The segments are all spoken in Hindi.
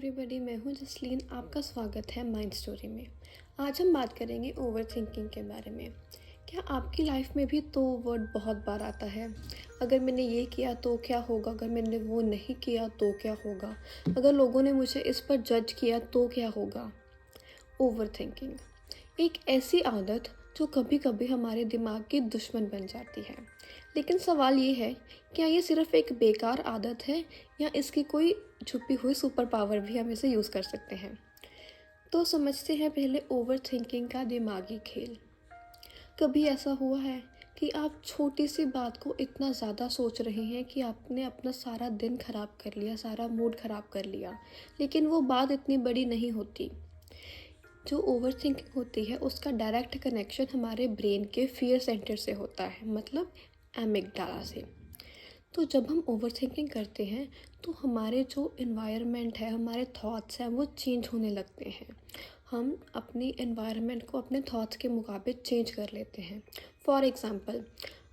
एवरीबॉडी, मैं हूँ जसलीन। आपका स्वागत है माइंड स्टोरी में। आज हम बात करेंगे ओवर थिंकिंग के बारे में। क्या आपकी लाइफ में भी तो वर्ड बहुत बार आता है? अगर मैंने ये किया तो क्या होगा, अगर मैंने वो नहीं किया तो क्या होगा, अगर लोगों ने मुझे इस पर जज किया तो क्या होगा। ओवर थिंकिंग एक ऐसी आदत जो कभी कभी हमारे दिमाग की दुश्मन बन जाती है। लेकिन सवाल ये है, क्या ये सिर्फ एक बेकार आदत है या इसकी कोई छुपी हुई सुपर पावर भी हम इसे यूज़ कर सकते हैं। तो समझते हैं पहले ओवर थिंकिंग का दिमागी खेल। कभी ऐसा हुआ है कि आप छोटी सी बात को इतना ज़्यादा सोच रहे हैं कि आपने अपना सारा दिन ख़राब कर लिया, सारा मूड ख़राब कर लिया, लेकिन वो बात इतनी बड़ी नहीं होती। जो ओवर थिंकिंग होती है उसका डायरेक्ट कनेक्शन हमारे ब्रेन के फियर सेंटर से होता है, मतलब एमिगडाला से। तो जब हम ओवर थिंकिंग करते हैं तो हमारे जो इन्वायरमेंट है, हमारे थॉट्स हैं, वो चेंज होने लगते हैं। हम अपनी इन्वायरमेंट को अपने थॉट्स के मुताबिक चेंज कर लेते हैं। फॉर एग्ज़ाम्पल,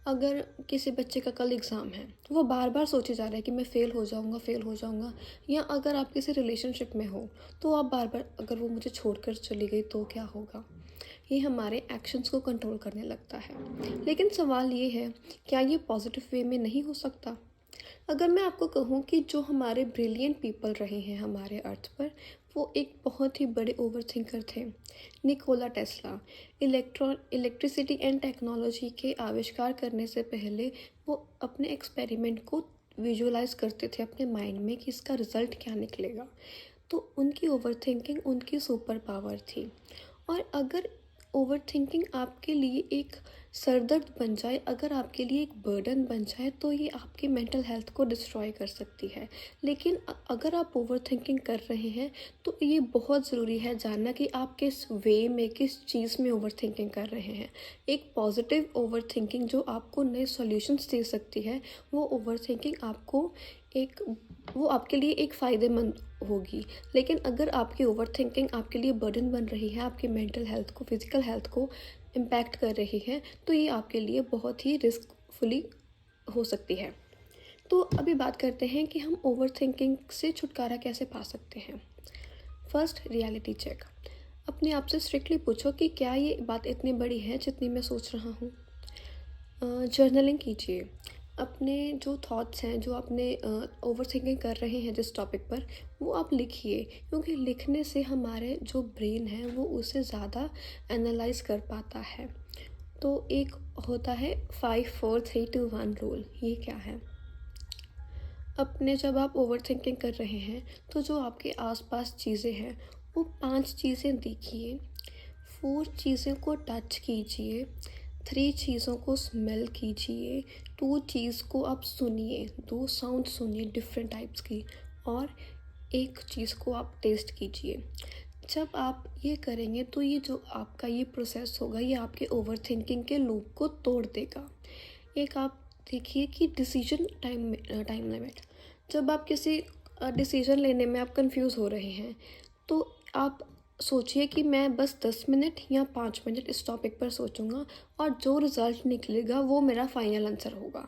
अगर किसी बच्चे का कल एग्ज़ाम है, वो बार बार सोचे जा रहा है कि मैं फ़ेल हो जाऊँगा, फ़ेल हो जाऊँगा। या अगर आप किसी रिलेशनशिप में हो तो आप बार बार, अगर वो मुझे छोड़कर चली गई तो क्या होगा। ये हमारे एक्शंस को कंट्रोल करने लगता है। लेकिन सवाल ये है, क्या ये पॉजिटिव वे में नहीं हो सकता? अगर मैं आपको कहूँ कि जो हमारे ब्रिलियंट पीपल रहे हैं हमारे अर्थ पर, वो एक बहुत ही बड़े ओवर थिंकर थे। Nikola Tesla electricity and technology के आविष्कार करने से पहले वो अपने एक्सपेरिमेंट को विजुअलाइज करते थे अपने माइंड में कि इसका रिज़ल्ट क्या निकलेगा। तो उनकी ओवर थिंकिंग उनकी सुपर पावर थी। और अगर ओवर थिंकिंग आपके लिए एक सरदर्द बन जाए, अगर आपके लिए एक बर्डन बन जाए, तो ये आपकी मेंटल हेल्थ को डिस्ट्रॉय कर सकती है। लेकिन अगर आप ओवर थिंकिंग कर रहे हैं तो ये बहुत ज़रूरी है जानना कि आप किस वे में, किस चीज़ में ओवर थिंकिंग कर रहे हैं। एक पॉजिटिव ओवर थिंकिंग जो आपको नए सॉल्यूशंस दे सकती है, वो ओवर थिंकिंग आपको एक वो आपके लिए एक फ़ायदेमंद होगी। लेकिन अगर आपकी ओवर थिंकिंग आपके लिए बर्डन बन रही है, आपकी मेंटल हेल्थ को, फिज़िकल हेल्थ को इम्पैक्ट कर रही है, तो ये आपके लिए बहुत ही रिस्कफुली हो सकती है। तो अभी बात करते हैं कि हम ओवर थिंकिंग से छुटकारा कैसे पा सकते हैं। First, reality check. अपने आप से स्ट्रिक्टली पूछो कि क्या ये बात इतनी बड़ी है जितनी मैं सोच रहा हूँ। जर्नलिंग कीजिए। अपने जो थॉट्स हैं, जो अपने ओवर थिंकिंग कर रहे हैं जिस टॉपिक पर, वो आप लिखिए, क्योंकि लिखने से हमारे जो ब्रेन है वो उसे ज़्यादा एनालाइज कर पाता है। तो एक होता है 5 4 3 2 1 रूल। ये क्या है? अपने जब आप ओवर थिंकिंग कर रहे हैं तो जो आपके आसपास चीज़ें हैं, वो 5 चीज़ें देखिए, 4 चीज़ों को टच कीजिए, 3 चीज़ों को स्मेल कीजिए, 2 चीज़ को आप सुनिए, 2 साउंड सुनिए डिफरेंट टाइप्स की, और 1 चीज़ को आप टेस्ट कीजिए। जब आप ये करेंगे तो ये जो आपका ये प्रोसेस होगा, ये आपके ओवर थिंकिंग के लूप को तोड़ देगा। एक आप देखिए कि डिसीजन टाइम लिमिट। जब आप किसी डिसीजन लेने में आप कंफ्यूज हो रहे हैं, तो आप सोचिए कि मैं बस 10 मिनट या 5 मिनट इस टॉपिक पर सोचूंगा, और जो रिज़ल्ट निकलेगा वो मेरा फाइनल आंसर होगा।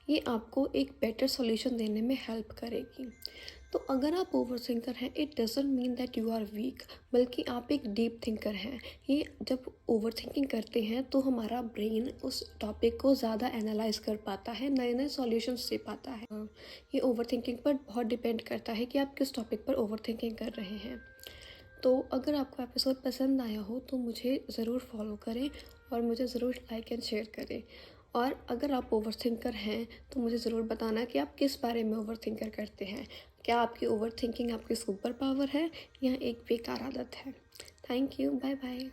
ये आपको एक बेटर सॉल्यूशन देने में हेल्प करेगी। तो अगर आप ओवर थिंकर हैं, it doesn't mean that you are weak, बल्कि आप एक डीप थिंकर हैं। ये जब ओवर थिंकिंग करते हैं तो हमारा ब्रेन उस टॉपिक को ज़्यादा एनालाइज कर पाता है, नए नए सॉल्यूशंस दे पाता है। ये ओवर थिंकिंग पर बहुत डिपेंड करता है कि आप किस टॉपिक पर ओवर थिंकिंग कर रहे हैं। तो अगर आपको एपिसोड पसंद आया हो तो मुझे ज़रूर फॉलो करें और मुझे ज़रूर लाइक एंड शेयर करें। और अगर आप ओवर थिंकर हैं तो मुझे ज़रूर बताना कि आप किस बारे में ओवर थिंकर करते हैं। क्या आपकी ओवर थिंकिंग आपकी सुपर पावर है या एक बेकार आदत है? Thank you, bye bye.